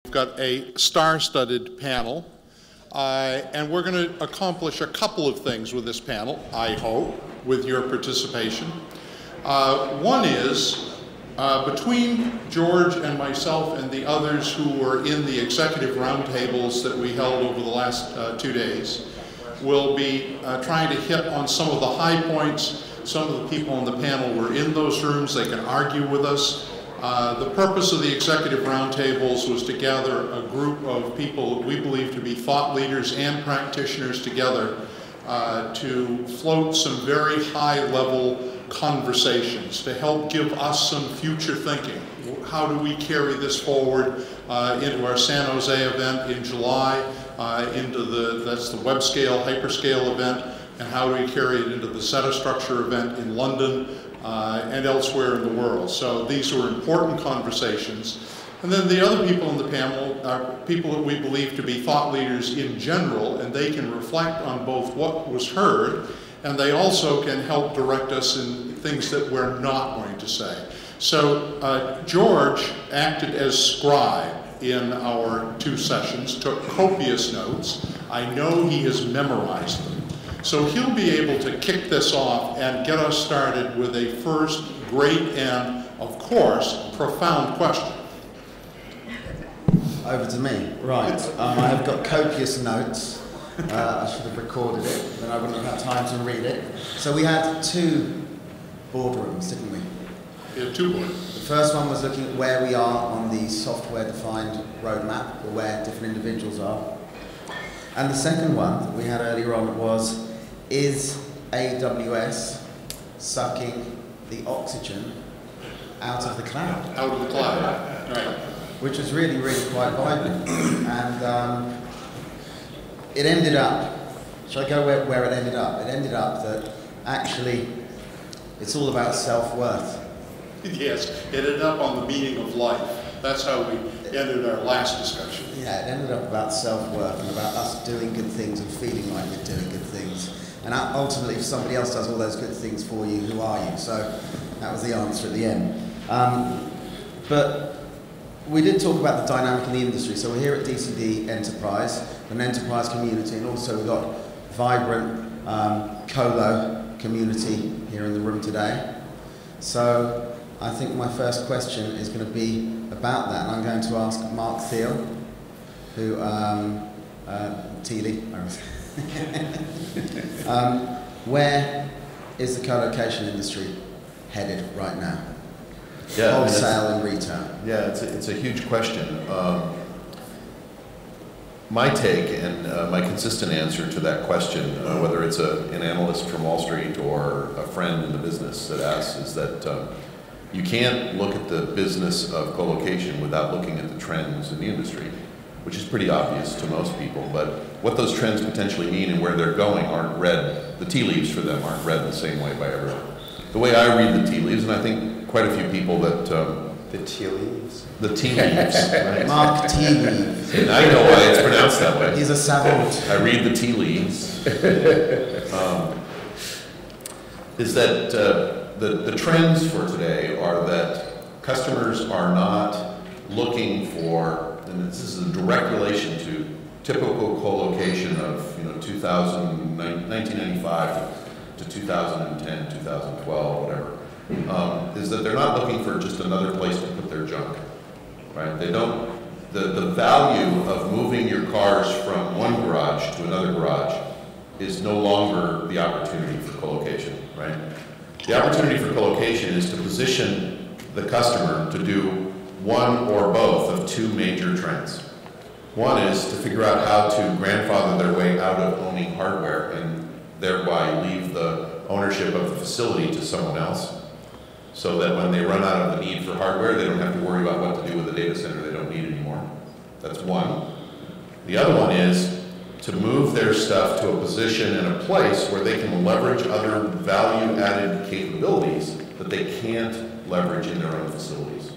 We've got a star-studded panel, and we're going to accomplish a couple of things with this panel, I hope, with your participation. One is, between George and myself and the others who were in the executive roundtables that we held over the last 2 days, we'll be trying to hit on some of the high points. Some of the people on the panel were in those rooms. They can argue with us. The purpose of the executive roundtables was to gather a group of people that we believe to be thought leaders and practitioners together to float some very high-level conversations to help give us some future thinking. How do we carry this forward into our San Jose event in July, that's the web scale, hyperscale event, and how do we carry it into the Zeta Structure event in London and elsewhere in the world. So these were important conversations. And then the other people on the panel are people that we believe to be thought leaders in general, and they can reflect on both what was heard, and they also can help direct us in things that we're not going to say. So George acted as scribe in our 2 sessions, took copious notes. I know he has memorized them. So he'll be able to kick this off and get us started with a first great and, of course, profound question. Over to me. Right. I have got copious notes. I should have recorded it, then I wouldn't have had time to read it. So we had 2 boardrooms, didn't we? We had 2 boardrooms. The first one was looking at where we are on the software-defined roadmap, or where different individuals are. And the second one that we had earlier on was, is AWS sucking the oxygen out of the cloud? Out of the cloud, right. Which was really, really quite vibrant. And it ended up, shall I go where it ended up? It ended up that actually it's all about self-worth. Yes, it ended up on the meaning of life. That's how we ended our last discussion. Yeah, it ended up about self-worth and about us doing good things and feeling like we're doing good things. And ultimately, if somebody else does all those good things for you, who are you? So that was the answer at the end. But we did talk about the dynamic in the industry. So we're here at DCD Enterprise, an enterprise community, and also we've got vibrant colo community here in the room today. So I think my first question is going to be about that, and I'm going to ask Mark Thiele, who, Thiele, where is the co-location industry headed right now? Yeah, wholesale and retail. Yeah, it's a huge question. My take and my consistent answer to that question, whether it's an analyst from Wall Street or a friend in the business that asks, is that you can't look at the business of co-location without looking at the trends in the industry, which is pretty obvious to most people. But what those trends potentially mean and where they're going aren't read, the tea leaves for them aren't read the same way by everyone. The way I read the tea leaves, and I think quite a few people that... the tea leaves? The tea leaves. Right? Mark Tea Leaves. And I know why it's pronounced that way. He's a savant. I read the tea leaves. Is that the trends for today are that customers are not looking for, and this is a direct relation to typical co-location of 1995 to 2010, 2012, whatever, is that they're not looking for just another place to put their junk, right? They don't, the value of moving your cars from one garage to another garage is no longer the opportunity for co-location, right? The opportunity for co-location is to position the customer to do one or both of 2 major trends. One is to figure out how to grandfather their way out of owning hardware and thereby leave the ownership of the facility to someone else, so that when they run out of the need for hardware, they don't have to worry about what to do with the data center they don't need anymore. That's one. The other one is to move their stuff to a position and a place where they can leverage other value-added capabilities that they can't leverage in their own facilities.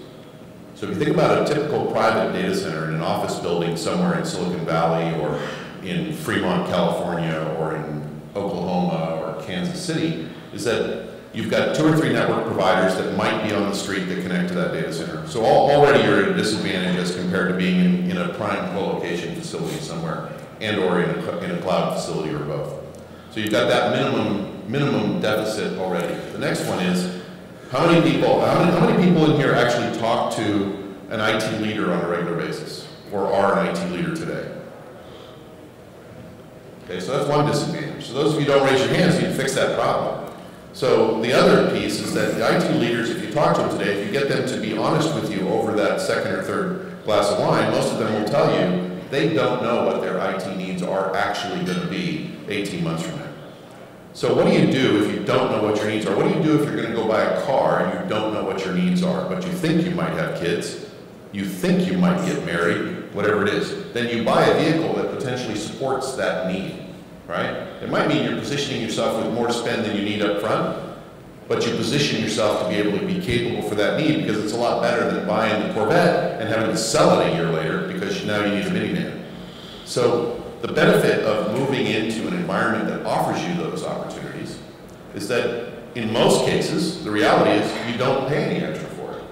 So if you think about a typical private data center in an office building somewhere in Silicon Valley or in Fremont, California, or in Oklahoma or Kansas City, is that you've got 2 or 3 network providers that might be on the street that connect to that data center. So already you're at a disadvantage as compared to being in a prime co-location facility somewhere and or in a cloud facility or both. So you've got that minimum deficit already. The next one is, how many people in here actually talk to an IT leader on a regular basis or are an IT leader today? Okay, so that's one disadvantage. So those of you who don't raise your hands, you need to fix that problem. So the other piece is that the IT leaders, if you talk to them today, if you get them to be honest with you over that second or third glass of wine, most of them will tell you they don't know what their IT needs are actually going to be 18 months from now. So what do you do if you don't know what your needs are? What do you do if you're going to go buy a car and you don't know what your needs are, but you think you might have kids, you think you might get married, whatever it is? Then you buy a vehicle that potentially supports that need, right? It might mean you're positioning yourself with more spend than you need up front, but you position yourself to be able to be capable for that need because it's a lot better than buying the Corvette and having to sell it a year later because now you need a minivan. So the benefit of moving into an environment that offers you those opportunities is that in most cases, the reality is you don't pay any extra for it.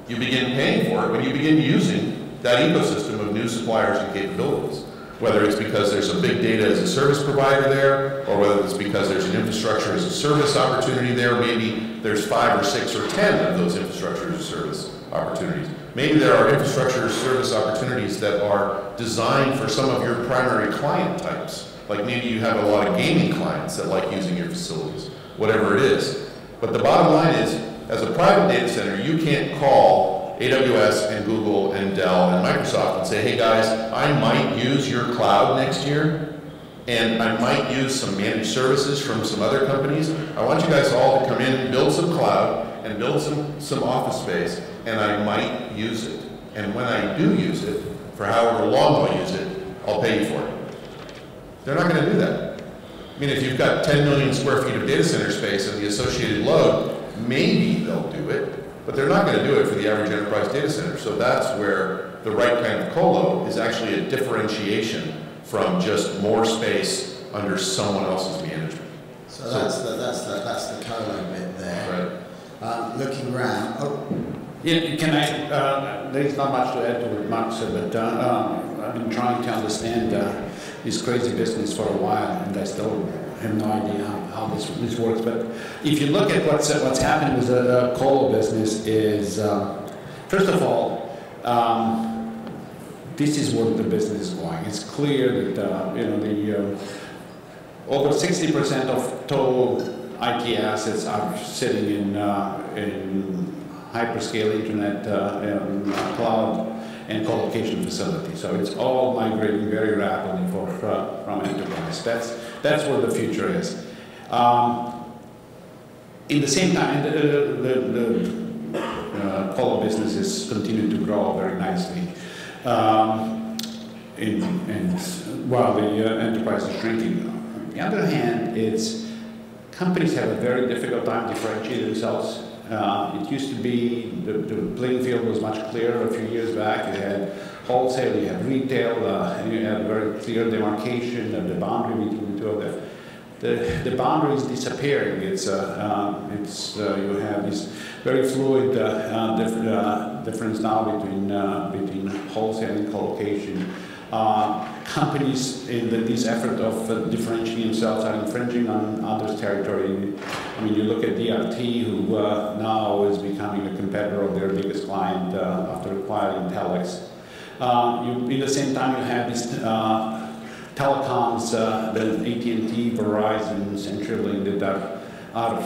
You begin paying for it when you begin using that ecosystem of new suppliers and capabilities. Whether it's because there's a big data as a service provider there, or whether it's because there's an infrastructure as a service opportunity there, maybe there's 5 or 6 or 10 of those infrastructure as a service opportunities. Maybe there are infrastructure as service opportunities that are designed for some of your primary client types. Like maybe you have a lot of gaming clients that like using your facilities, whatever it is. But the bottom line is, as a private data center, you can't call AWS and Google and Dell and Microsoft and say, hey guys, I might use your cloud next year and I might use some managed services from some other companies. I want you guys all to come in and build some cloud and build some office space, and I might use it. And when I do use it, for however long I'll use it, I'll pay you for it. They're not going to do that. I mean, if you've got 10 million square feet of data center space and the associated load, maybe they'll do it, but they're not going to do it for the average enterprise data center. So that's where the right kind of colo is actually a differentiation from just more space under someone else's management. So that's the colo bit there. Right. Looking around. Oh. Yeah, can I? There's not much to add to what Mark said, but I've been trying to understand this crazy business for a while, and I still have no idea how this works. But if you look at what's happening with the colo business, is first of all, this is where the business is going. It's clear that over 60% of total IT assets are sitting in hyperscale internet, cloud, and colocation facilities. So it's all migrating very rapidly from enterprise. That's where the future is. In the same time, the colo business is continuing to grow very nicely, while the enterprise is shrinking. On the other hand, companies have a very difficult time differentiating themselves. It used to be the playing field was much clearer a few years back. You had wholesale, you had retail, and you had a very clear demarcation of the boundary between the two of them. The boundary is disappearing. You have this very fluid difference now between wholesale and colocation. Companies in this effort of differentiating themselves are infringing on others' territory. I mean, you look at DRT, who now is becoming a competitor of their biggest client after acquiring Telex. In the same time, you have these telecoms, the AT&T, Verizon, CenturyLink, that are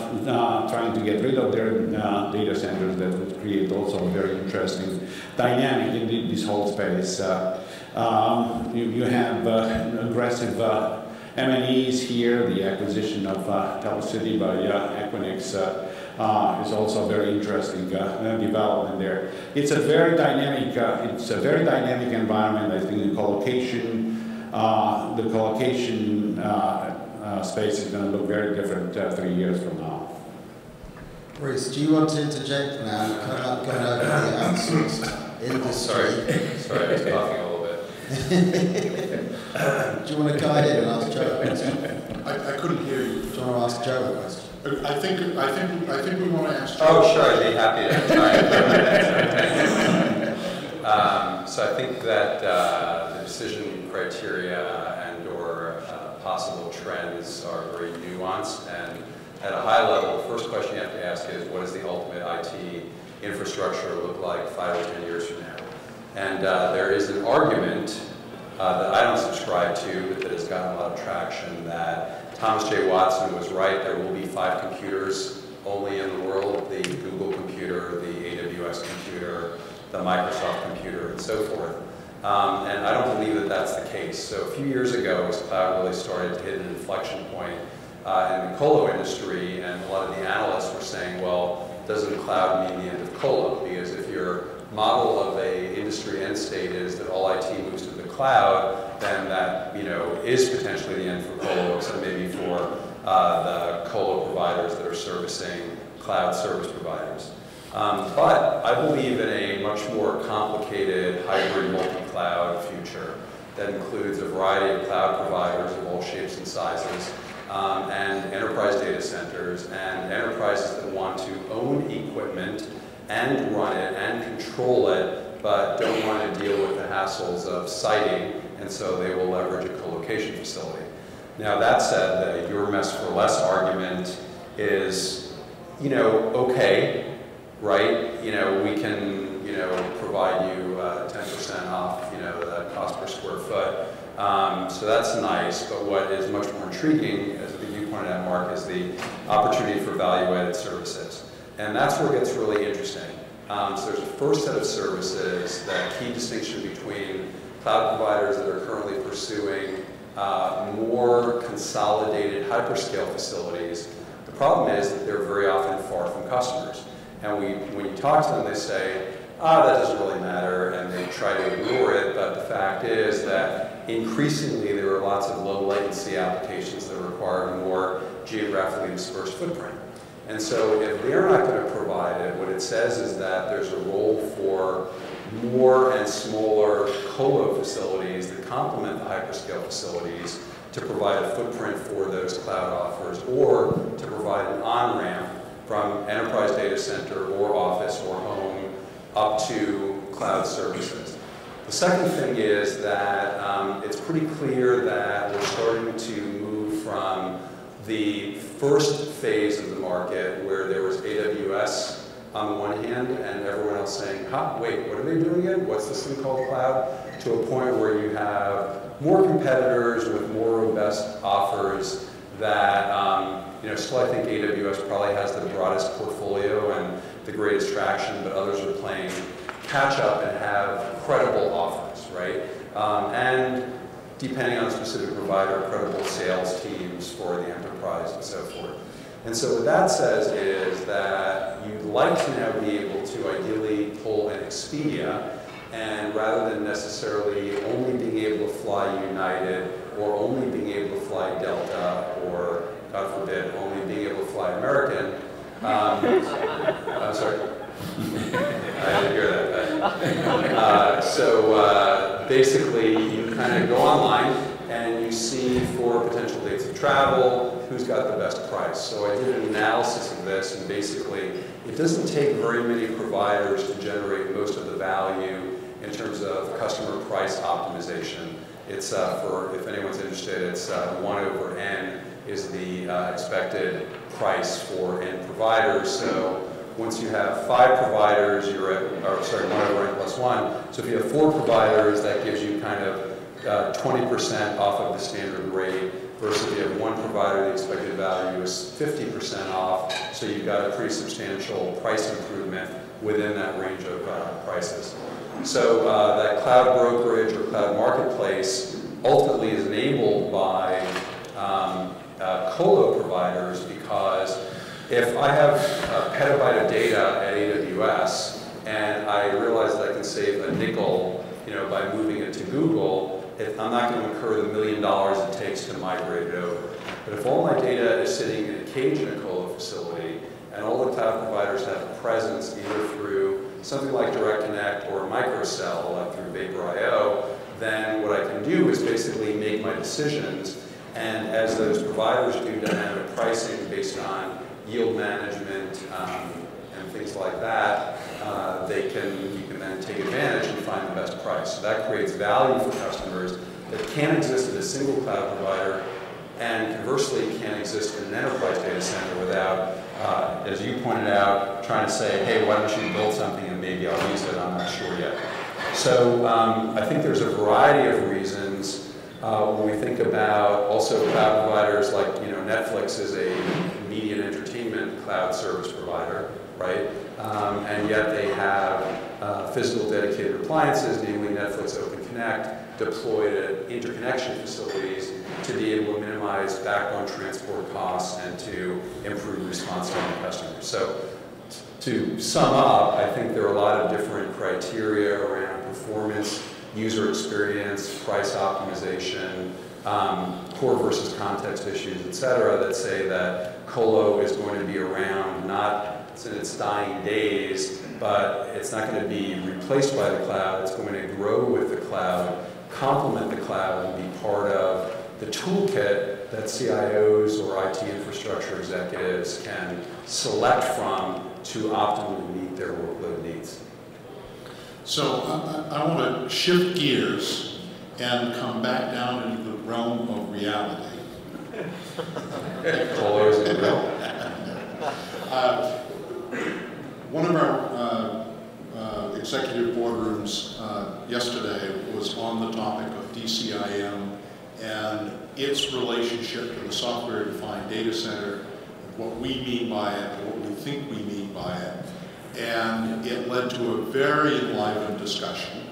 trying to get rid of their data centers. That would create also a very interesting dynamic in this whole space. You have aggressive M&Es here. The acquisition of Telecity by Equinix is also a very interesting development there. It's a very dynamic. It's a very dynamic environment. I think the colocation space is going to look very different 3 years from now. Bruce, do you want to interject now? Going over the outsourced industry. Sorry, I was coughing a little bit. Do you want to guide in and ask Joe a question? I couldn't hear you. Do you want to ask Joe a question? I think we want to ask. Oh, sure, I'd be happy to try and so I think that the decision criteria and/or possible trends are very nuanced, and at a high level, the first question you have to ask is, what does the ultimate IT infrastructure look like 5 or 10 years from now? And there is an argument that I don't subscribe to, but that has gotten a lot of traction, that Thomas J. Watson was right. There will be 5 computers only in the world: the Google computer, the AWS computer, the Microsoft computer, and so forth. And I don't believe that that's the case. So a few years ago, as cloud really started to hit an inflection point in the colo industry, and a lot of the analysts were saying, well, doesn't cloud mean the end of colo? Because if your model of a industry end state is that all IT moves to the cloud, then that is potentially the end for colo, except maybe for the colo providers that are servicing cloud service providers. But I believe in a much more complicated hybrid multi-cloud future that includes a variety of cloud providers of all shapes and sizes, and enterprise data centers, and enterprises that want to own equipment and run it and control it, but don't want to deal with the hassles of siting, and so they will leverage a co-location facility. Now that said, the your mess for less argument is, okay, right? We can, provide you 10% off, the cost per square foot. So that's nice, but what is much more intriguing, as you pointed out, Mark, is the opportunity for value-added services. And that's where it gets really interesting. So there's a first set of services, that key distinction between cloud providers that are currently pursuing more consolidated hyperscale facilities. The problem is that they're very often far from customers. And when you talk to them, they say, that doesn't really matter, and they try to ignore it, but the fact is that increasingly there are lots of low latency applications that require more geographically dispersed footprint. And so if they're not going to provide it, what it says is that there's a role for more and smaller colo facilities that complement the hyperscale facilities to provide a footprint for those cloud offers, or to provide an on-ramp from enterprise data center or office or home up to cloud services. The second thing is that it's pretty clear that we're starting to move from the first phase of the market, where there was AWS on the one hand and everyone else saying, wait, what are they doing again? What's this thing called cloud? To a point where you have more competitors with more robust offers that, still I think AWS probably has the broadest portfolio and the greatest traction, but others are playing catch up and have credible offers, right? And depending on a specific provider, credible sales teams for the enterprise and so forth. And so what that says is that you'd like to now be able to ideally pull an Expedia, and rather than necessarily only being able to fly United, or only being able to fly Delta, or God forbid, only being able to fly American. I'm sorry. I didn't hear that. Basically, you kind of go online and you see for potential dates of travel, who's got the best price. So I did an analysis of this, and basically, it doesn't take very many providers to generate most of the value in terms of customer price optimization. It's if anyone's interested, it's 1/n is the expected price for n providers. So once you have 5 providers, you're at, 1/n plus 1. So if you have 4 providers, that gives you kind of 20% off of the standard rate, versus if you have 1 provider, the expected value is 50% off. So you've got a pretty substantial price improvement within that range of prices. So that cloud brokerage or cloud marketplace ultimately is enabled by colo providers, because if I have a petabyte of data at AWS and I realize that I can save a nickel, by moving it to Google, I'm not going to incur the $1 million it takes to migrate it over. But if all my data is sitting in a cage in a colo facility, and all the cloud providers have a presence either through something like Direct Connect or microcell, like through Vapor.io, then what I can do is basically make my decisions. And as those providers do dynamic pricing based on yield management, and things like that, you can then take advantage and find the best price. So that creates value for customers that can't exist at a single cloud provider, and conversely can't exist in an enterprise data center without, as you pointed out, trying to say, hey, why don't you build something and maybe I'll use it, I'm not sure yet. So I think there's a variety of reasons when we think about also cloud providers like, Netflix is a media and entertainment cloud service provider, right? And yet they have physical dedicated appliances, namely Netflix Open Connect, deployed at interconnection facilities to be able to minimize backbone transport costs and to improve response time to customers. So to sum up, I think there are a lot of different criteria around performance, user experience, price optimization, core versus context issues, et cetera, that say that colo is going to be around not in its dying days, but it's not going to be replaced by the cloud. It's going to grow with the cloud, complement the cloud, and be part of the toolkit that CIOs or IT infrastructure executives can select from to optimally meet their workload needs. So I want to shift gears and come back down into the realm of reality. Colo is in real. One of our executive boardrooms yesterday was on the topic of DCIM and its relationship to the software-defined data center, what we mean by it, what we think we mean by it. And it led to a very enlivened discussion.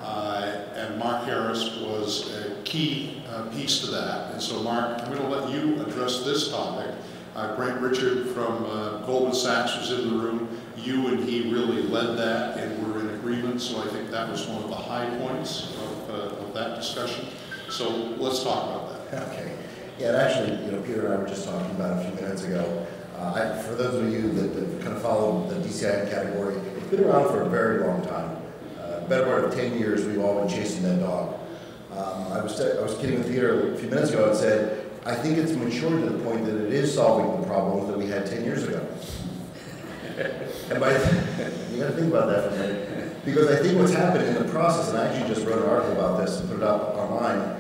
And Mark Harris was a key piece to that. And so Mark, I'm going to let you address this topic. Grant Richard from Goldman Sachs was in the room. You and he really led that and were in agreement, so I think that was one of the high points of that discussion. So let's talk about that. Okay. Yeah, and actually, Peter and I were just talking about it a few minutes ago. For those of you that kind of follow the DCIM category, it's been around for a very long time. Better part of 10 years, we've all been chasing that dog. I was kidding with Peter a few minutes ago and said, I think it's matured to the point that it is solving the problems that we had 10 years ago. And you got to think about that for a minute. Because I think what's happened in the process, and I actually just wrote an article about this and put it up online,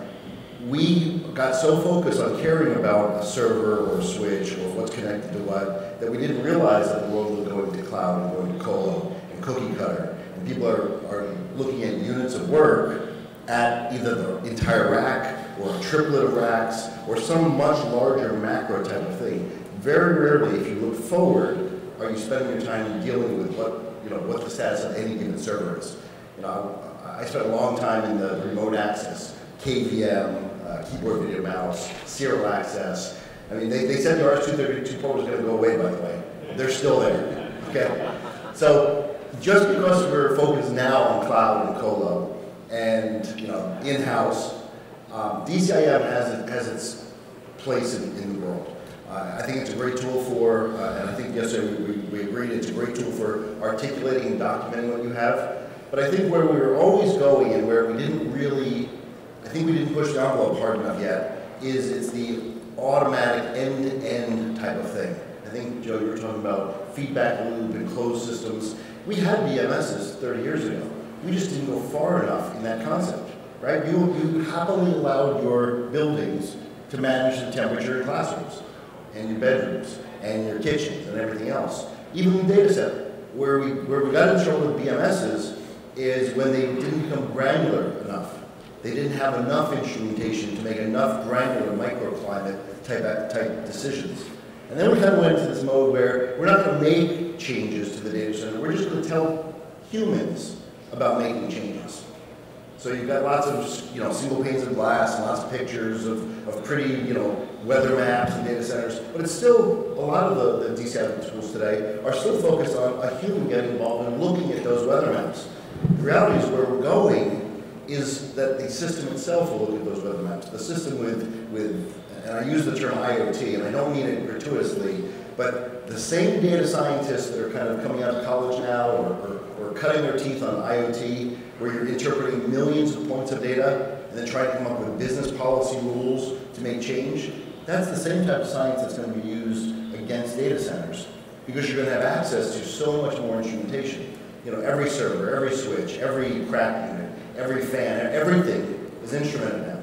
we got so focused on caring about a server or a switch or what's connected to what, that we didn't realize that the world was going to cloud and going to colo and cookie cutter. And people are looking at units of work at either the entire rack or a triplet of racks or some much larger macro type of thing. Very rarely, if you look forward, are you spending your time dealing with what the status of any given server is. I spent a long time in the remote access, KVM, keyboard, video, mouse, serial access. I mean, they said the RS-232 port was going to go away, by the way. They're still there, okay? So just because we're focused now on cloud and colo and, in-house, DCIM has its place in the world. I think it's a great tool for, and I think yesterday we agreed it's a great tool for articulating and documenting what you have. But I think where we were always going and where we didn't really, I think we didn't push the envelope hard enough yet, is it's the automatic end-to-end type of thing. I think, Joe, you were talking about feedback loop and closed systems. We had BMSs 30 years ago. We just didn't go far enough in that concept, right? You happily allowed your buildings to manage the temperature in classrooms and your bedrooms and your kitchens and everything else. Even in the data center, where we got in trouble with BMSs is when they didn't become granular enough. They didn't have enough instrumentation to make enough granular microclimate type decisions. And then we kind of went into this mode where we're not going to make changes to the data center. We're just going to tell humans about making changes. So you've got lots of single panes of glass and lots of pictures of pretty weather maps and data centers, but it's still, a lot of the DCIM tools today are still focused on a human getting involved and looking at those weather maps. The reality is where we're going is that the system itself will look at those weather maps. The system with and I use the term IoT, and I don't mean it gratuitously, but the same data scientists that are kind of coming out of college now or cutting their teeth on IoT, where you're interpreting millions of points of data and then trying to come up with business policy rules to make change, that's the same type of science that's going to be used against data centers because you're going to have access to so much more instrumentation. You know, every server, every switch, every crack unit, every fan, everything is instrumented now.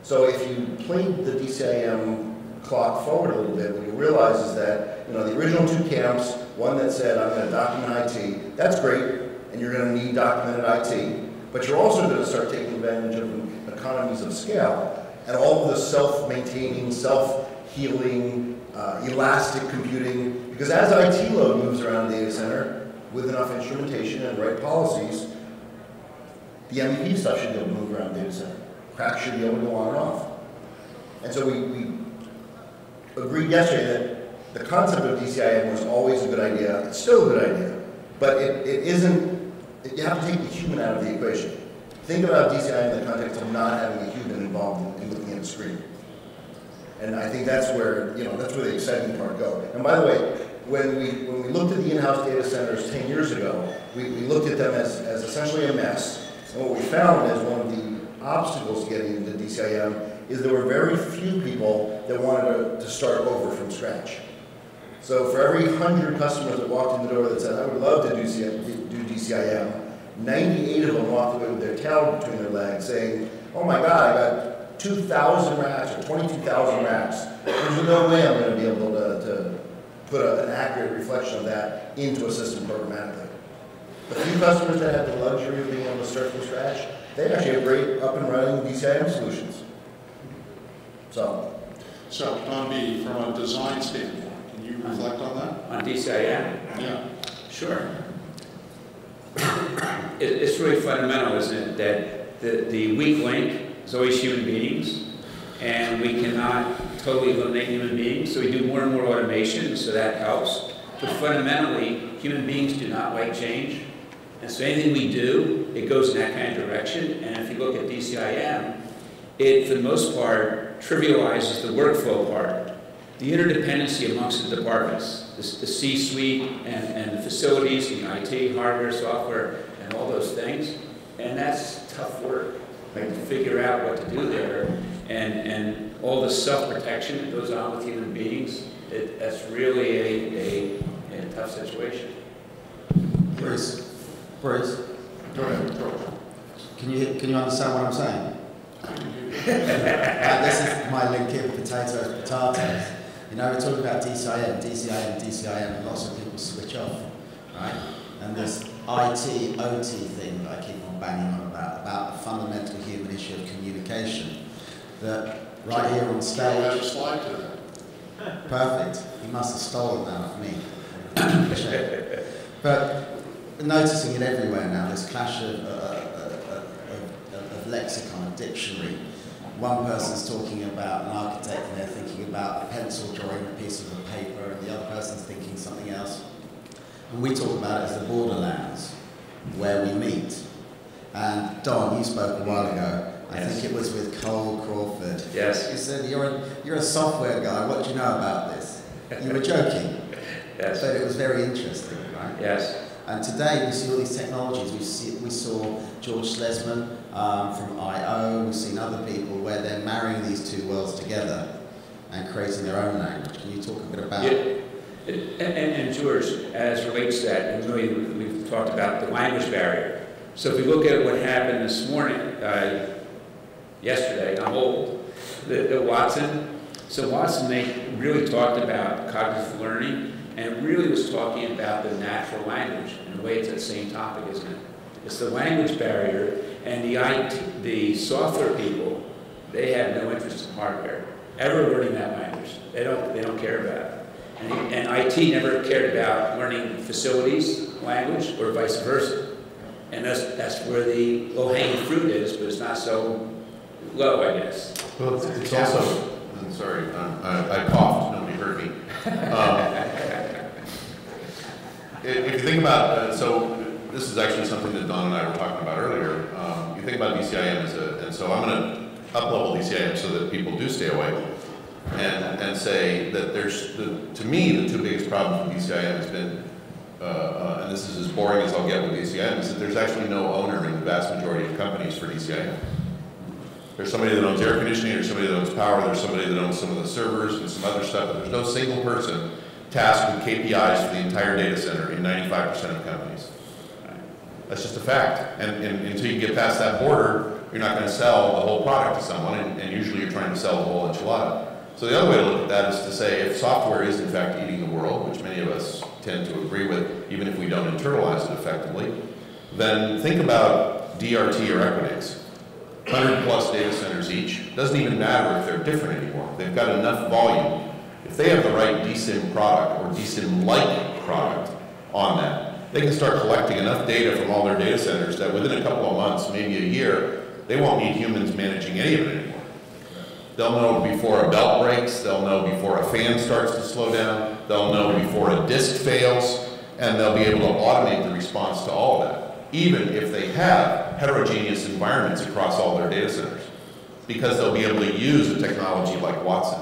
So if you played the DCIM clock forward a little bit, what you realize is that, you know, the original two camps, one that said, I'm going to document IT, that's great, and you're going to need documented IT, but you're also going to start taking advantage of economies of scale and all of the self-maintaining, self-healing, elastic computing, because as IT load moves around the data center with enough instrumentation and the right policies, the MEP stuff should be able to move around the data center. Cracks should be able to go on and off. And so we agreed yesterday that the concept of DCIM was always a good idea. It's still a good idea, but it isn't, you have to take the human out of the equation. Think about DCIM in the context of not having a human involved in looking at a screen. And I think that's where, you know, that's where the exciting part goes. And by the way, when we looked at the in-house data centers 10 years ago, we looked at them as essentially a mess. And what we found is one of the obstacles to getting into DCIM is there were very few people that wanted to start over from scratch. So for every 100 customers that walked in the door that said, I would love to do DCIM, 98 of them walked away with their tail between their legs saying, oh my God, I got 2,000 racks or 22,000 racks. There's no way I'm going to be able to put an accurate reflection of that into a system programmatically. The few customers that have the luxury of being able to start from scratch, they actually have great up and running DCIM solutions. So Don Beaty, from a design standpoint, can you reflect on that? On DCIM? Yeah. Sure. It's really fundamental, isn't it, that the weak link is always human beings, and we cannot totally eliminate human beings, so we do more and more automation, so that helps. But fundamentally, human beings do not like change, and so anything we do, it goes in that kind of direction. And if you look at DCIM, it, for the most part, trivializes the workflow part, the interdependency amongst the departments, the C-suite and the facilities, the IT, hardware, software, and all those things. And that's tough work, right, to figure out what to do there. And all the self-protection that goes on with human beings, that's really a tough situation. Bruce, Go ahead. can you understand what I'm saying? This is my link here, potatoes. You know, we're talking about DCIM, and lots of people switch off, right? And this IT, OT thing that I keep on banging on about the fundamental human issue of communication, that right here on stage... I'll add a slide to that. Perfect. You must have stolen that off me. But noticing it everywhere now, this clash of lexicon, a dictionary. One person's talking about an architect and they're thinking about a pencil drawing a piece of paper, and the other person's thinking something else. And we talk about it as the borderlands, where we meet. And Don, you spoke a while ago. I think it was with Cole Crawford. Yes. You said, you're a software guy, what do you know about this? You were joking. Yes. But it was very interesting, right? Yes. And today we see all these technologies. We saw George Slesman from I.O. We've seen other people where they're marrying these two worlds together and creating their own language. Can you talk a bit about it? And George, as relates to that, and really we've talked about the language barrier. So if we look at what happened this morning, yesterday, I'm old, the Watson. So Watson, they really talked about cognitive learning and really was talking about the natural language. In a way, it's that same topic, isn't it? It's the language barrier, and the software people, they have no interest in hardware, ever learning that language. They don't care about it. And IT never cared about learning facilities language or vice versa. And that's where the low-hanging fruit is, but it's not so low, I guess. Well, it's also, I'm sorry, I coughed, nobody heard me. If you think about, so this is actually something that Don and I were talking about earlier. You think about DCIM and so I'm going to up-level DCIM so that people do stay awake and say that there's, to me, the two biggest problems with DCIM has been, and this is as boring as I'll get with DCIM, is that there's actually no owner in the vast majority of companies for DCIM. There's somebody that owns air conditioning, there's somebody that owns power, there's somebody that owns some of the servers and some other stuff, but there's no single person tasked with KPIs for the entire data center in 95% of companies. That's just a fact. And until you get past that border, you're not going to sell the whole product to someone, and usually you're trying to sell the whole enchilada. So the other way to look at that is to say, if software is in fact eating the world, which many of us tend to agree with, even if we don't internalize it effectively, then think about DRT or Equinix. 100 plus data centers each. Doesn't even matter if they're different anymore. They've got enough volume. If they have the right DSIM product or DSIM-like product on that, they can start collecting enough data from all their data centers that within a couple of months, maybe a year, they won't need humans managing any of it anymore. They'll know before a belt breaks, they'll know before a fan starts to slow down, they'll know before a disk fails, and they'll be able to automate the response to all of that, even if they have heterogeneous environments across all their data centers, because they'll be able to use a technology like Watson.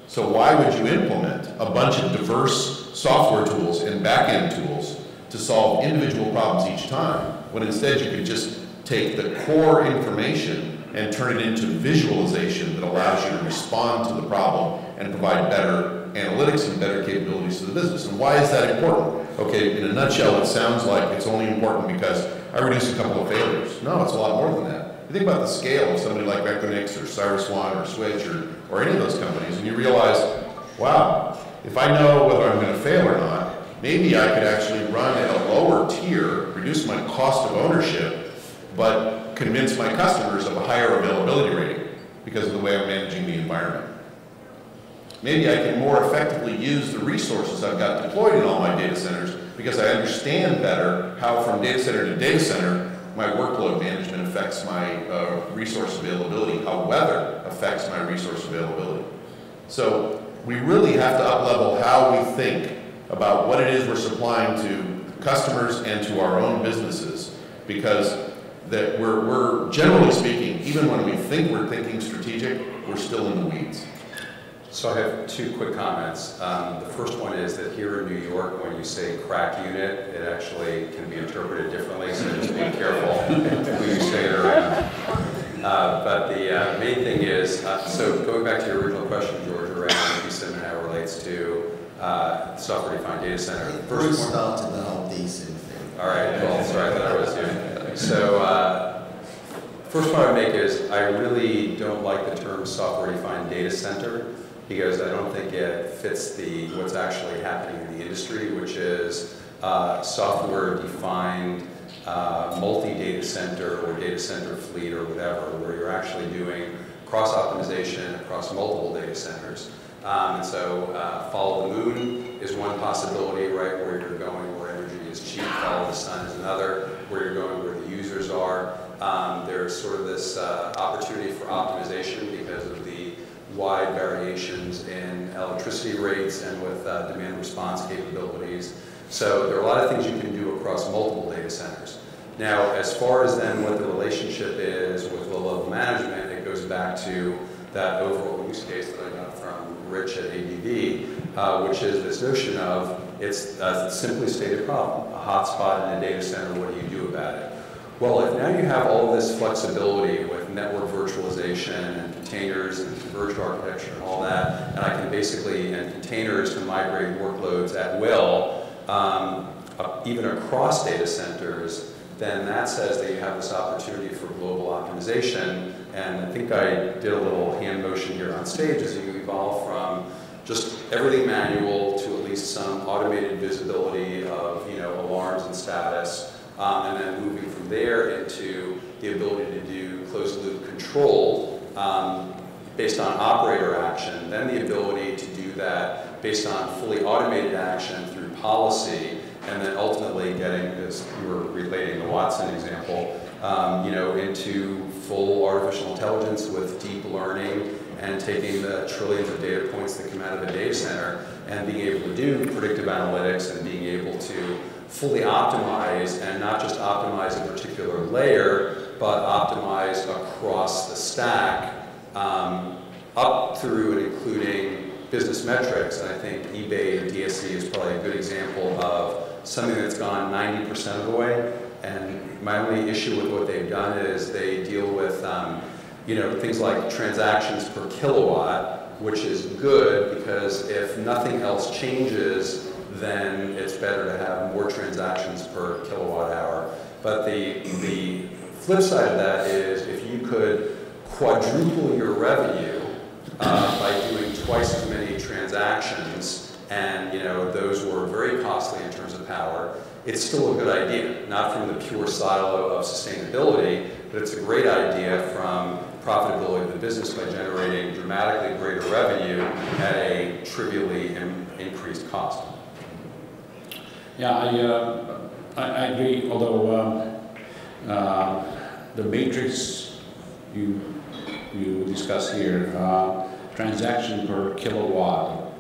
So why would you implement a bunch of diverse software tools and back-end tools to solve individual problems each time, when instead you could just take the core information and turn it into visualization that allows you to respond to the problem and provide better analytics and better capabilities to the business? And why is that important? Okay, in a nutshell, it sounds like it's only important because I reduce a couple of failures. No, it's a lot more than that. You think about the scale of somebody like Equinix or CyrusOne or Switch or any of those companies, and you realize, wow, if I know whether I'm going to fail or not, maybe I could actually run at a lower tier, reduce my cost of ownership, but convince my customers of a higher availability rating because of the way I'm managing the environment. Maybe I can more effectively use the resources I've got deployed in all my data centers because I understand better how from data center to data center my workload management affects my resource availability, how weather affects my resource availability. So we really have to up-level how we think about what it is we're supplying to customers and to our own businesses, because that we're generally speaking, even when we think we're thinking strategic, we're still in the weeds. So I have two quick comments. The first one is that here in New York, when you say crack unit, it actually can be interpreted differently, so just be careful who you say it around. But the main thing is, so going back to your original question, George, around DSIM and how it relates to software-defined data center. Bruce started the whole DSIM thing. All right, well, sorry, I thought I was doing it. So first point I would make is I really don't like the term software-defined data center, because I don't think it fits what's actually happening in the industry, which is software-defined multi-data center or data center fleet or whatever, where you're actually doing cross-optimization across multiple data centers. And so follow the moon is one possibility, right, where you're going where energy is cheap. Follow the sun is another, where you're going where the users are. There's sort of this opportunity for optimization because of the wide variations in electricity rates and with demand response capabilities. So there are a lot of things you can do across multiple data centers. Now, as far as then what the relationship is with low-level management, it goes back to that overall use case that I got from Rich at ABB, which is this notion of it's a simply stated problem, a hotspot in a data center, what do you do about it? Well, if now you have all this flexibility with network virtualization and containers and converged architecture and all that, and I can basically, and containers to migrate workloads at will, even across data centers, then that says that you have this opportunity for global optimization. And I think I did a little hand motion here on stage as you evolve from just everything manual to at least some automated visibility of alarms and status. And then moving from there into the ability to do closed-loop control based on operator action, then the ability to do that based on fully automated action through policy, and then ultimately getting, as you were relating the Watson example, into full artificial intelligence with deep learning and taking the trillions of data points that come out of a data center and being able to do predictive analytics and being able to fully optimize, and not just optimize a particular layer, but optimize across the stack, up through and including business metrics. And I think eBay and DSC is probably a good example of something that's gone 90% of the way. And my only issue with what they've done is they deal with things like transactions per kilowatt, which is good because if nothing else changes, then it's better to have more transactions per kilowatt hour. But the flip side of that is if you could quadruple your revenue by doing twice as many transactions, and those were very costly in terms of power, it's still a good idea, not from the pure silo of sustainability, but it's a great idea from profitability of the business by generating dramatically greater revenue at a trivially increased cost. Yeah, I agree, although the matrix you discuss here, transaction per kilowatt,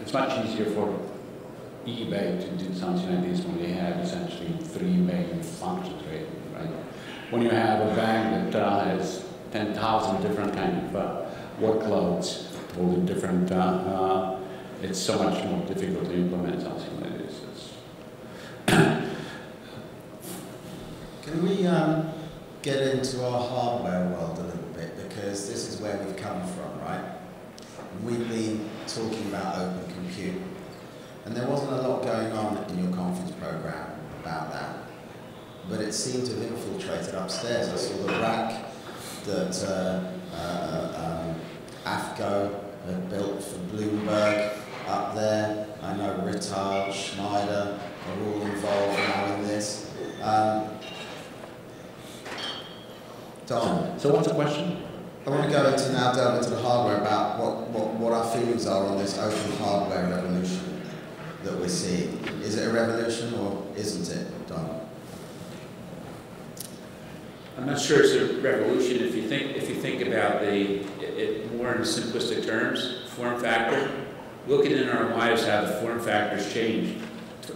it's much easier for eBay to do something like this when they have essentially 3 main functions, right? When you have a bank that has 10,000 different kind of workloads, all the different, it's so much more difficult to implement something like this. Can we get into our hardware world a little bit, because this is where we've come from, right? We've been talking about open compute, and there wasn't a lot going on in your conference program about that, but it seemed to have infiltrated upstairs. I saw the rack that AFCO had built for Bloomberg up there. I know Rittal, Schneider are all involved now in this. Don. So what's the question? I want to go into now, delve into the hardware about what our feelings are on this open hardware revolution that we're seeing. Is it a revolution or isn't it, Don? I'm not sure it's a revolution if you think about it more in simplistic terms. Form factor. Looking in our lives how the form factors changed.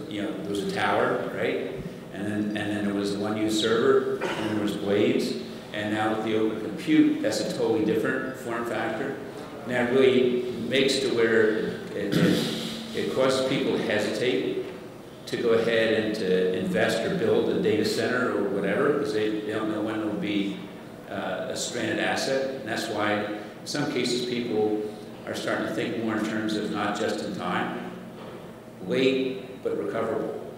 There was a tower, right? And then there was a one-use server, and there was blades. And now with the open compute, that's a totally different form factor. And that really makes to where it causes people to hesitate to go ahead and to invest or build a data center or whatever, because they don't know when it will be a stranded asset. And that's why in some cases people are starting to think more in terms of not just in time, late but recoverable.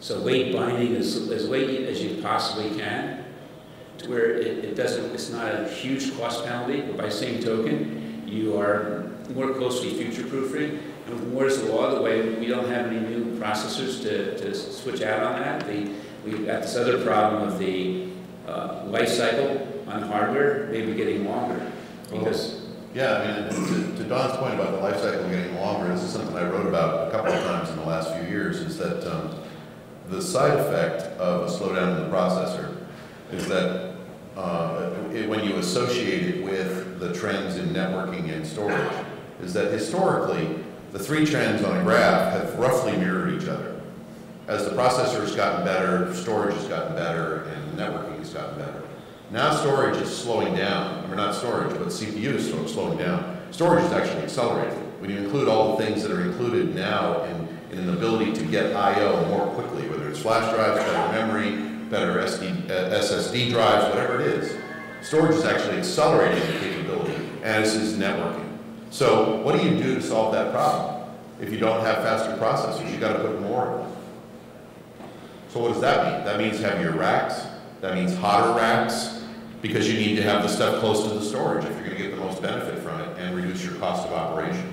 So late binding as late as you possibly can, to where it's not a huge cost penalty, but by same token, you are more closely future-proofing. And with Moore's Law, the way we don't have any new processors to switch out on that, we've got this other problem of the life cycle on hardware maybe getting longer. Because to Don's point about the life cycle getting longer, this is something I wrote about a couple of times in the last few years, is that the side effect of a slowdown in the processor is that when you associate it with the trends in networking and storage, is that historically, the 3 trends on a graph have roughly mirrored each other. As the processor has gotten better, storage has gotten better, and networking has gotten better. Now storage is slowing down. Or not storage, but CPU is slowing down. Storage is actually accelerating. When you include all the things that are included now in an ability to get I/O more quickly, whether it's flash drives, better memory, better SSD drives, whatever it is, storage is actually accelerating the capability, as is networking. So what do you do to solve that problem? If you don't have faster processors, you've got to put more in them. So what does that mean? That means heavier racks. That means hotter racks, because you need to have the stuff close to the storage if you're going to get the most benefit from it and reduce your cost of operation.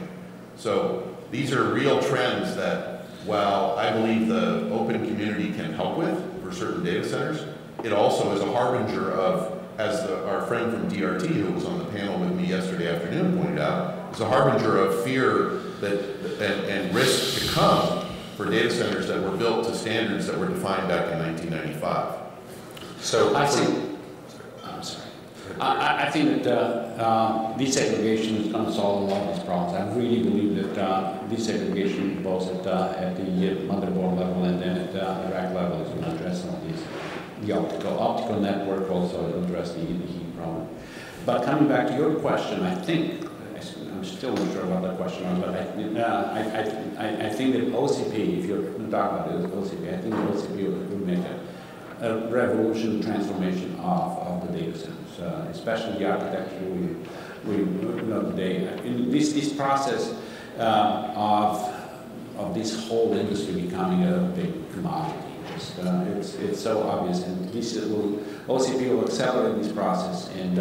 So these are real trends that, while I believe the open community can help with for certain data centers, it also is a harbinger of, as our friend from DRT who was on the panel with me yesterday afternoon pointed out, is a harbinger of fear and risk to come for data centers that were built to standards that were defined back in 1995. So I think, I think that desegregation is going to solve a lot of these problems. I really believe that desegregation, both at the motherboard level and then at the rack level, is going to address some of these. The optical network also will address the heat problem. But coming back to your question, I think, I'm still not sure what the question was, but I think that OCP, if you're talking about OCP, I think that OCP will make a revolution transformation of the data centers, especially the architecture This process of this whole industry becoming a big commodity. It's so obvious, and OCP will accelerate this process. And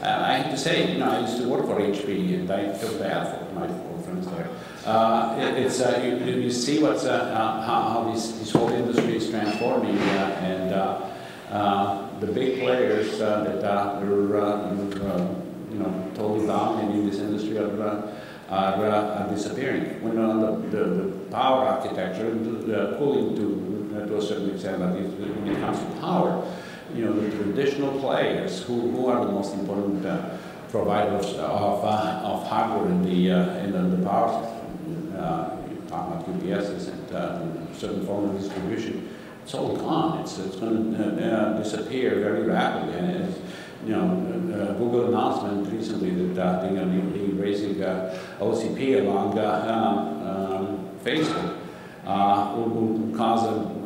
I have to say, I used to work for HP, and I feel bad for my friends there. You see what's how this whole industry is transforming, and the big players that were totally dominating this industry are disappearing. When the power architecture, cooling to a certain extent, but when it comes to power, the traditional players who are the most important providers of hardware in the power system. Talking about UPSs and certain form of distribution, it's all gone. It's going to disappear very rapidly. And Google announcement recently that they're going to be raising OCP along Facebook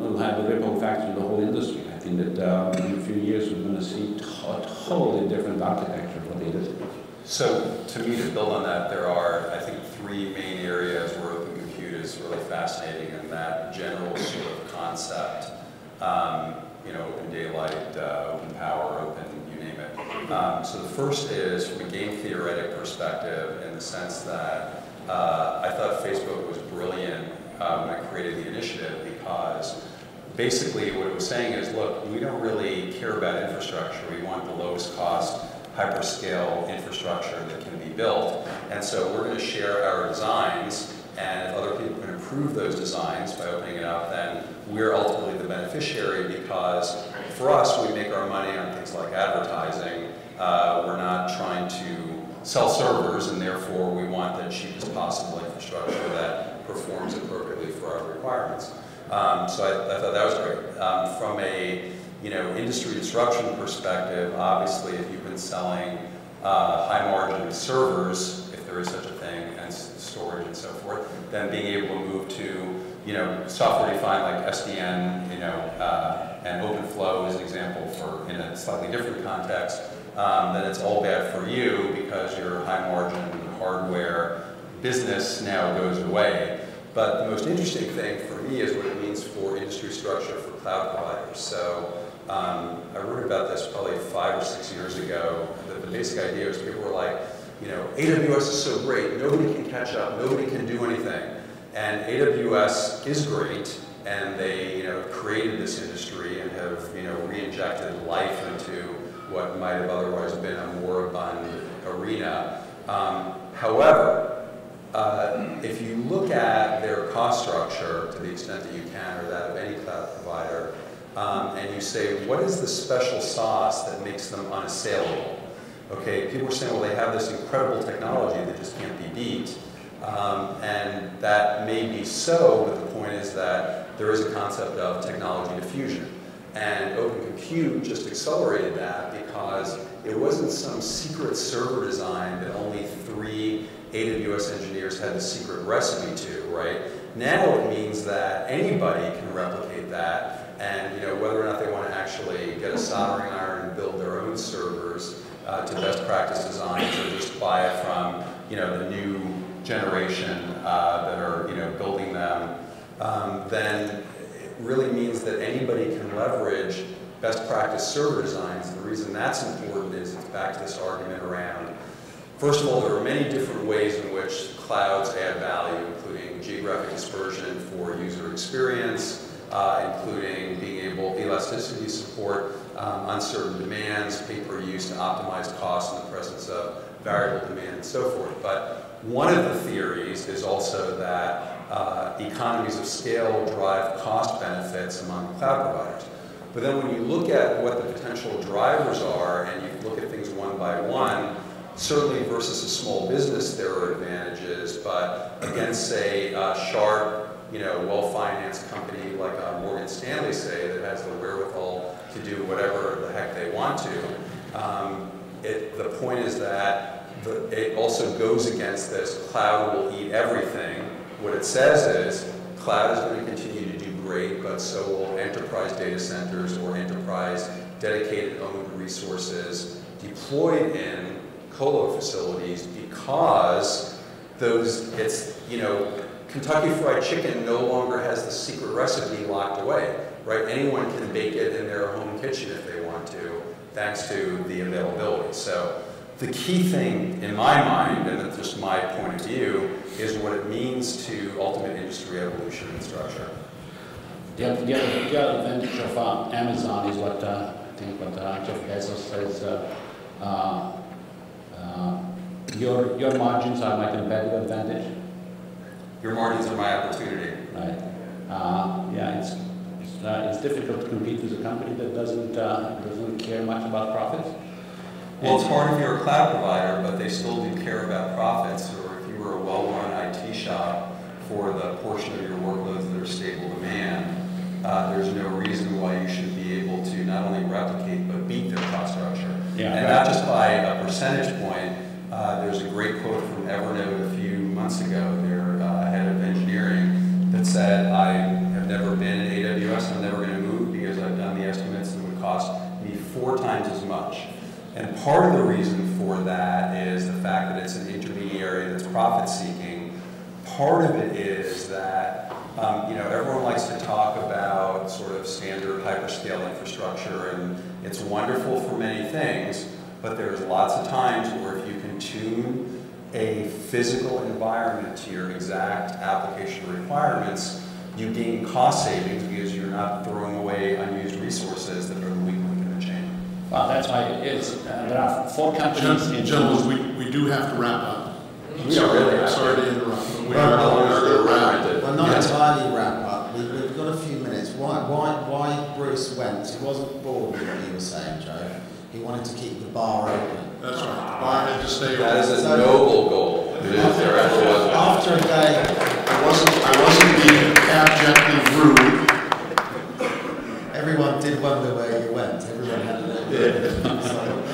will have a ripple effect through the whole industry. I think that in a few years we're going to see a totally different architecture for the industry. So to me, to build on that, there are, I think, three main areas where open compute is really fascinating, and that general sort of concept, open daylight, open power, open, you name it. So the first is from a game theoretic perspective, in the sense that I thought Facebook was brilliant when it created the initiative, because basically what it was saying is, look, we don't really care about infrastructure. We want the lowest cost hyperscale infrastructure that can be built, and so we're going to share our designs, and if other people can improve those designs by opening it up, then we're ultimately the beneficiary, because for us, we make our money on things like advertising. We're not trying to sell servers, and therefore we want the cheapest possible infrastructure that performs appropriately for our requirements. So I thought that was great. From a industry disruption perspective, obviously, if you've been selling high-margin servers, if there is such a thing, and storage and so forth, then being able to move to software-defined like SDN, and OpenFlow is an example for in a slightly different context, then it's all bad for you because your high-margin hardware business now goes away. But the most interesting thing for me is what it means for industry structure for cloud providers. So I wrote about this probably 5 or 6 years ago. The basic idea was people were like, AWS is so great, nobody can catch up, nobody can do anything. And AWS is great, and they created this industry and have re-injected life into what might have otherwise been a moribund arena. However, if you look at their cost structure to the extent that you can, or that of any cloud provider, and you say, what is the special sauce that makes them unassailable? Okay, people are saying, well, they have this incredible technology that just can't be beat. And that may be so, but the point is that there is a concept of technology diffusion. And Open Compute just accelerated that because it wasn't some secret server design that only 3 AWS engineers had the secret recipe to, right? Now it means that anybody can replicate that, and whether or not they want to actually get a soldering iron and build their own servers to best practice designs, or just buy it from the new generation that are building them, then it really means that anybody can leverage best practice server designs. And the reason that's important is it's back to this argument around, first of all, there are many different ways in which clouds add value, including geographic dispersion for user experience, including being able, elasticity support, uncertain demands, pay per use to optimize costs in the presence of variable demand, and so forth. But one of the theories is also that economies of scale drive cost benefits among cloud providers. But then when you look at what the potential drivers are, and you look at things one by one, certainly versus a small business there are advantages, but against, say, a sharp, well-financed company like Morgan Stanley, say, that has the wherewithal to do whatever the heck they want to, the point is that it also goes against this cloud will eat everything. What it says is cloud is going to continue to do great, but so will enterprise data centers or enterprise dedicated owned resources deployed in colo facilities because Kentucky Fried Chicken no longer has the secret recipe locked away, right? Anyone can bake it in their home kitchen if they want to, thanks to the availability. So the key thing in my mind, and it's just my point of view, is what it means to ultimate industry evolution and structure. The other advantage of Amazon is what I think what Jeff Bezos says. Your margins are my competitive advantage. Your margins are my opportunity. Right. Yeah, it's difficult to compete with a company that doesn't care much about profits. Well, it's hard if you're a cloud provider, but they still do care about profits. Or if you were a well-run IT shop for the portion of your workloads that are stable demand, there's no reason why you should be able to not only replicate but beat their cost structure. Yeah, and not just by a percentage point. There's a great quote from Evernote a few months ago, their head of engineering, that said, I have never been in AWS, I'm never going to move because I've done the estimates and it would cost me 4 times as much. And part of the reason for that is the fact that it's an intermediary that's profit-seeking. Part of it is that everyone likes to talk about sort of standard hyperscale infrastructure, and it's wonderful for many things, but there's lots of times where if you can tune a physical environment to your exact application requirements, you gain cost savings because you're not throwing away unused resources that are the weak link in the chain. Well, that's why there are 4 companies. Gentlemen, we do have to wrap up. Sorry to interrupt. But we are going to wrap it. Well, not entirely wrap up. We've got a few minutes. Why Bruce went? He wasn't bored with what you were saying, Joe. He wanted to keep the bar open. That's right. The bar had to stay open. That is a noble goal. It is. There actually was. After a day, I wasn't being abjectly rude. everyone did wonder where you went. Everyone had to know.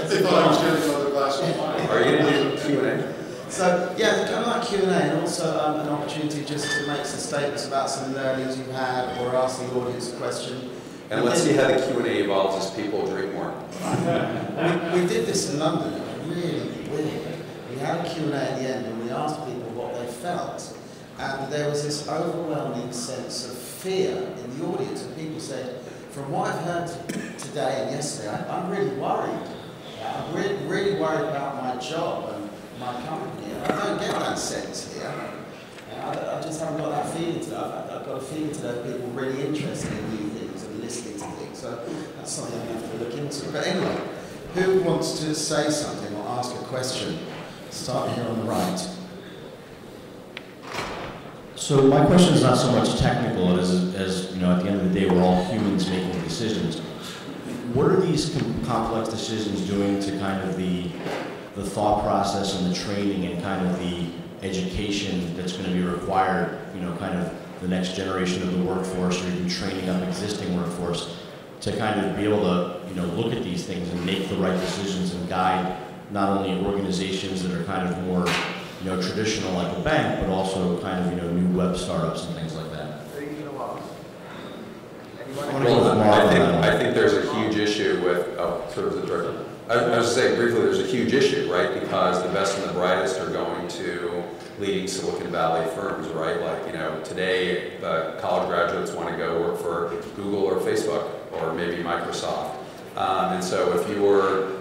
They thought I was getting another glass of wine. Are you going to do Q&A? So, yeah, kind of like Q&A, and also an opportunity just to make some statements about some learnings you've had, or ask the audience a question. And let's see how the Q&A evolves as people drink more. We did this in London. It was really weird. We had a Q&A at the end, and we asked people what they felt. And there was this overwhelming sense of fear in the audience. And people said, from what I've heard today and yesterday, I'm really worried. I'm really worried about my job and my company. And I don't get that sense here. I just haven't got that feeling today. I've got a feeling today of people really interested in new things and listening to things. So that's something we have to look into. But anyway, who wants to say something or ask a question? Starting here on the right. So my question is not so much technical as at the end of the day, we're all humans making decisions. What are these complex decisions doing to kind of the thought process and the training and kind of the education that's going to be required, kind of the next generation of the workforce, or even training up existing workforce to kind of be able to, look at these things and make the right decisions and guide not only organizations that are kind of more, traditional like a bank, but also kind of, new web startups and things like that. I think there's a huge issue with, sort of the director. I was going to say briefly, there's a huge issue, right? Because the best and the brightest are going to leading Silicon Valley firms, right? Like, today, college graduates want to go work for Google or Facebook or maybe Microsoft. And so if you're,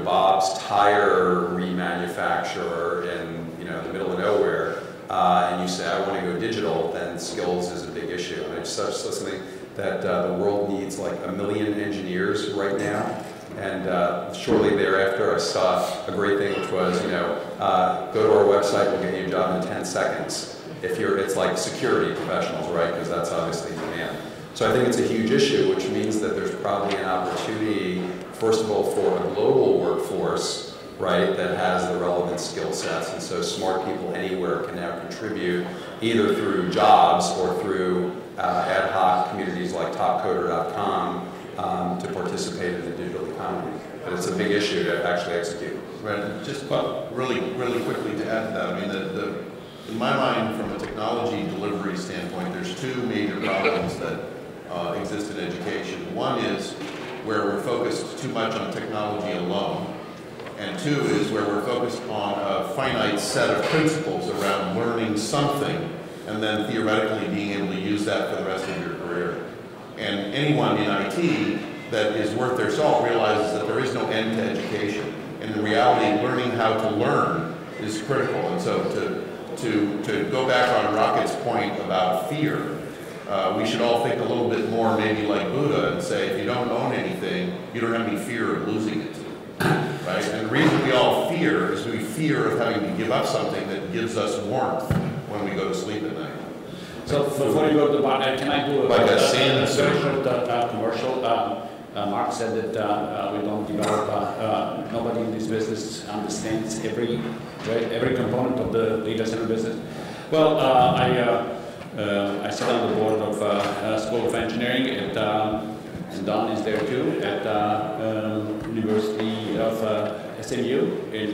Bob's tire remanufacturer in, the middle of nowhere, and you say, I want to go digital, then skills is a big issue. And it's such something that the world needs like 1 million engineers right now. And shortly thereafter, I saw a great thing, which was, go to our website, we'll get you a job in 10 seconds. It's like security professionals, right? Because that's obviously demand. So I think it's a huge issue, which means that there's probably an opportunity, first of all, for a global workforce, right, that has the relevant skill sets. And so smart people anywhere can now contribute either through jobs or through ad hoc communities like topcoder.com to participate in the digital economy. But it's a big issue to actually execute. Right, and just really quickly to add to that, I mean, in my mind, from a technology delivery standpoint, there's 2 major problems that exist in education. One is where we're focused too much on technology alone, And two is where we're focused on a finite set of principles around learning something and then theoretically being able to use that for the rest of your career. And anyone in IT that is worth their salt realizes that there is no end to education. And in reality, learning how to learn is critical. And so to go back on Rocket's point about fear, we should all think a little bit more maybe like Buddha and say, if you don't own anything, you don't have any fear of losing it. Right? And the reason we all fear is we fear of having to give up something that gives us warmth when we go to sleep at night. So before you go to the bar, can I do Like a very short commercial? Mark said that we don't develop, nobody in this business understands every component of the data center business. Well, I sit on the board of School of Engineering, and Don is there too, at University of SMU in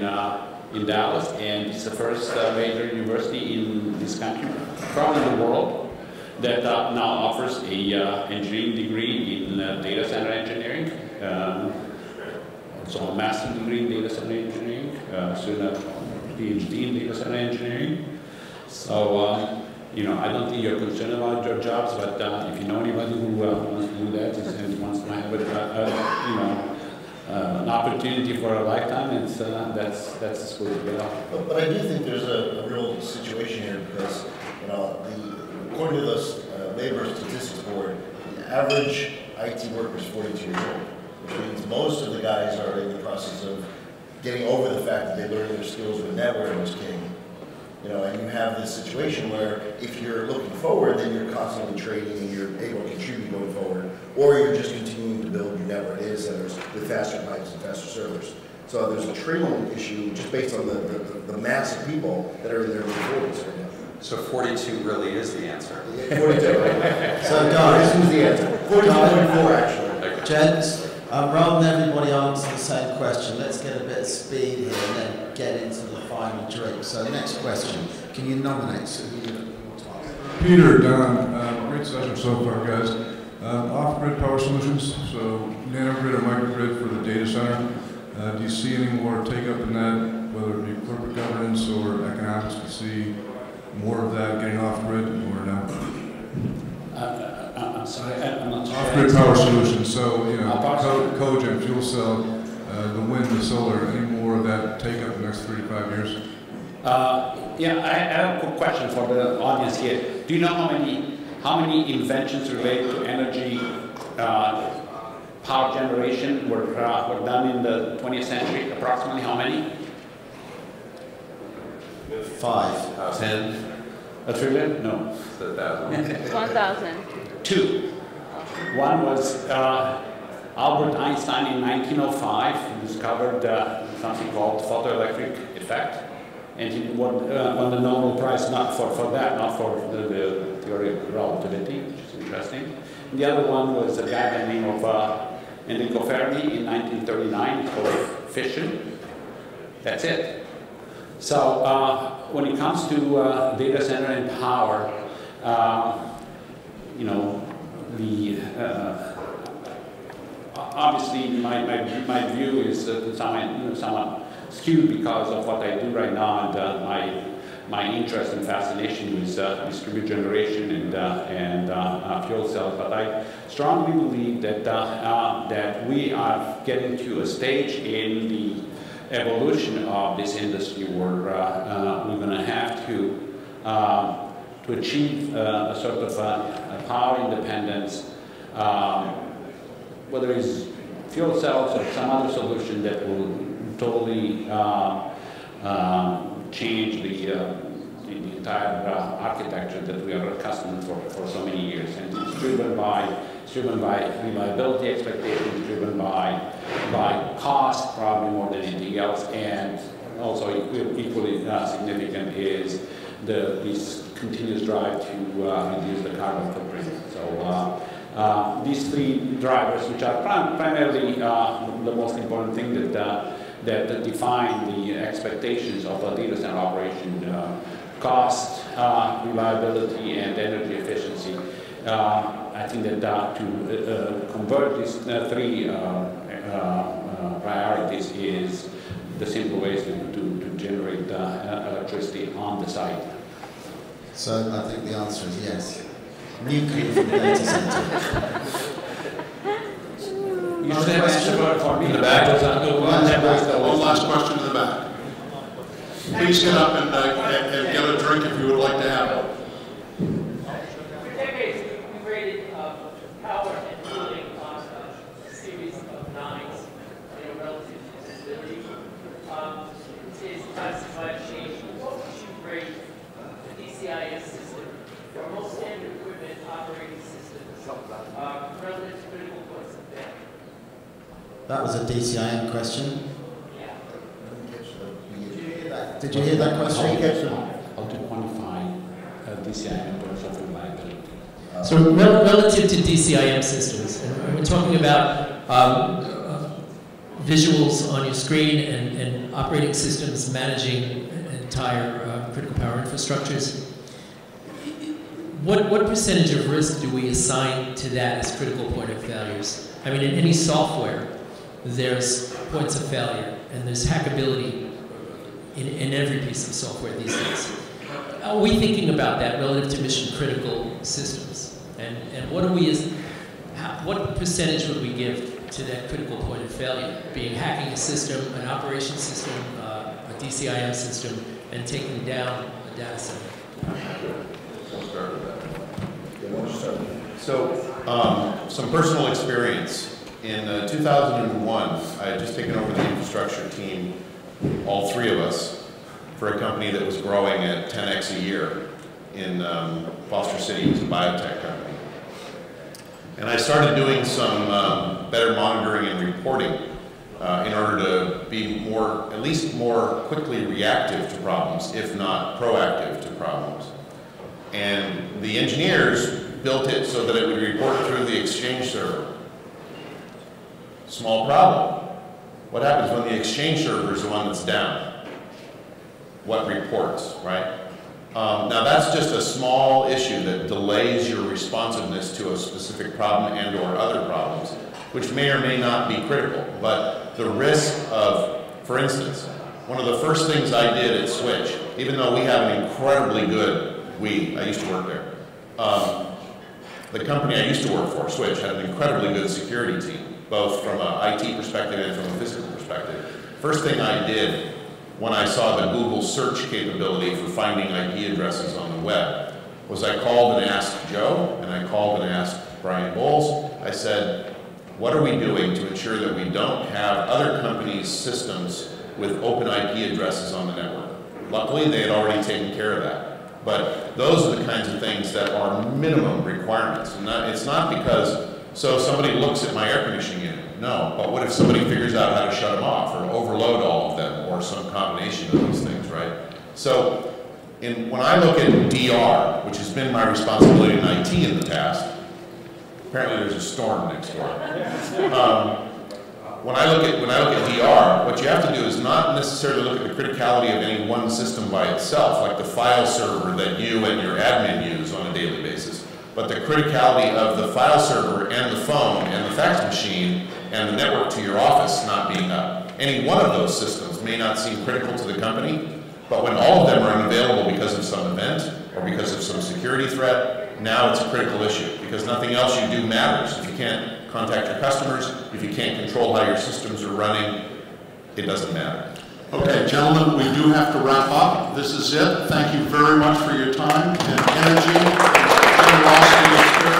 Dallas, and it's the first major university in this country, probably in the world, that now offers a engineering degree in data center engineering, also a master's degree in data center engineering, soon a PhD in data center engineering. So, you know, I don't think you're concerned about your jobs, but if you know anybody who wants to do that and wants to have an opportunity for a lifetime, it's that's the school to get off. But I do think there's a real situation here because, you know, according to the Labor Statistics Board, the average IT worker is 42 years old, which means most of the guys are in the process of getting over the fact that they learned their skills when networking was king. You know, and you have this situation where if you're looking forward, then you're constantly trading and you're able to contribute going forward, or you're just continuing to build your network data centers with faster pipes and faster servers. So there's a training issue just based on the mass of people that are in their 40s right now. So 42 really is the answer. 42, right? So guys, who's the answer? 42.4 actually. Gents, rather than everybody answer the same question, let's get a bit of speed here and then get into the final drink. So next question, can you nominate Sudhir? Peter, Don, great session so far, guys. Off-grid power solutions, so nanogrid or microgrid for the data center. Do you see any more take-up in that, whether it be corporate governance or economics, to see more of that getting off-grid or no? I'm sorry, I'm not sure. Off-grid power solutions, so, you know, cogen, fuel cell, the wind, the solar, any more of that take-up in the next 3 to 5 years? Yeah, I have a quick question for the audience here. Do you know how many inventions related to energy power generation were done in the 20th century? Approximately how many? 5. 10. A trillion? No. 1,000. 2. One was Albert Einstein in 1905 discovered something called photoelectric effect. And he won the Nobel Prize not for that, not for the theory of relativity, which is interesting. And the other one was a guy by the name of Enrico Fermi in 1939 called fission. That's it. So when it comes to data center and power, you know, obviously my view is somewhat skewed because of what I do right now and my interest and fascination with distributed generation and fuel cells. But I strongly believe that that we are getting to a stage in the evolution of this industry where we're going to have to achieve a sort of power independence, whether it's fuel cells or some other solution that will totally change the entire architecture that we are accustomed for so many years. And it's driven by reliability expectations, driven by cost, probably more than anything else, and also equally significant is this continuous drive to reduce the carbon footprint. So these 3 drivers, which are primarily the most important thing that define the expectations of a data center operation: cost, reliability, and energy efficiency. I think that to convert these 3 priorities is the simple ways to generate electricity on the site. So I think the answer is yes. Nuclear from the data center. You should have answered for me. In the back. One last question in the back. Please get up and get a drink if you would like to have it. For decades, we've rated power and cooling on a series of nines, relative to stability. In today's classified change, what would you rate the DCIS system for most standard equipment operating systems relative to critical points of failure? That was a DCIM question. Yeah. Did you hear that question? How to quantify DCIM in terms of reliability? So relative to DCIM systems, and we're talking about visuals on your screen and operating systems managing entire critical power infrastructures. What percentage of risk do we assign to that as critical point of failures? I mean, in any software, there's points of failure, and there's hackability in every piece of software these days. Are we thinking about that relative to mission critical systems? And what percentage would we give to that critical point of failure, being hacking a system, an operation system, a DCIM system, and taking down a data center? So, some personal experience. In 2001, I had just taken over the infrastructure team, all three of us, for a company that was growing at 10x a year in Foster City. It was a biotech company. And I started doing some better monitoring and reporting in order to be at least more quickly reactive to problems, if not proactive to problems. And the engineers built it so that it would report through the Exchange server. Small problem. What happens when the Exchange server is the one that's down? What reports, right? Now that's just a small issue that delays your responsiveness to a specific problem and or other problems, which may or may not be critical. But the risk of, for instance, one of the first things I did at Switch, even though we have an incredibly good, I used to work there, the company I used to work for, Switch, had an incredibly good security team, both from an IT perspective and from a physical perspective. First thing I did when I saw the Google search capability for finding IP addresses on the web was I called and asked Joe, and I called and asked Brian Bowles. I said, what are we doing to ensure that we don't have other companies' systems with open IP addresses on the network? Luckily, they had already taken care of that. But those are the kinds of things that are minimum requirements. And it's not because, so somebody looks at my air conditioning unit. No, but what if somebody figures out how to shut them off or overload all of them or some combination of those things, right? So when I look at DR, which has been my responsibility in IT in the past, apparently there's a storm next door. When I look at DR, what you have to do is not necessarily look at the criticality of any one system by itself, like the file server that you and your admin use on a daily basis, but the criticality of the file server and the phone and the fax machine and the network to your office not being up. Any one of those systems may not seem critical to the company, but when all of them are unavailable because of some event or because of some security threat, now it's a critical issue because nothing else you do matters. If you can't contact your customers, if you can't control how your systems are running, it doesn't matter. Okay, gentlemen, we do have to wrap up. This is it. Thank you very much for your time and energy and generosity of spirit.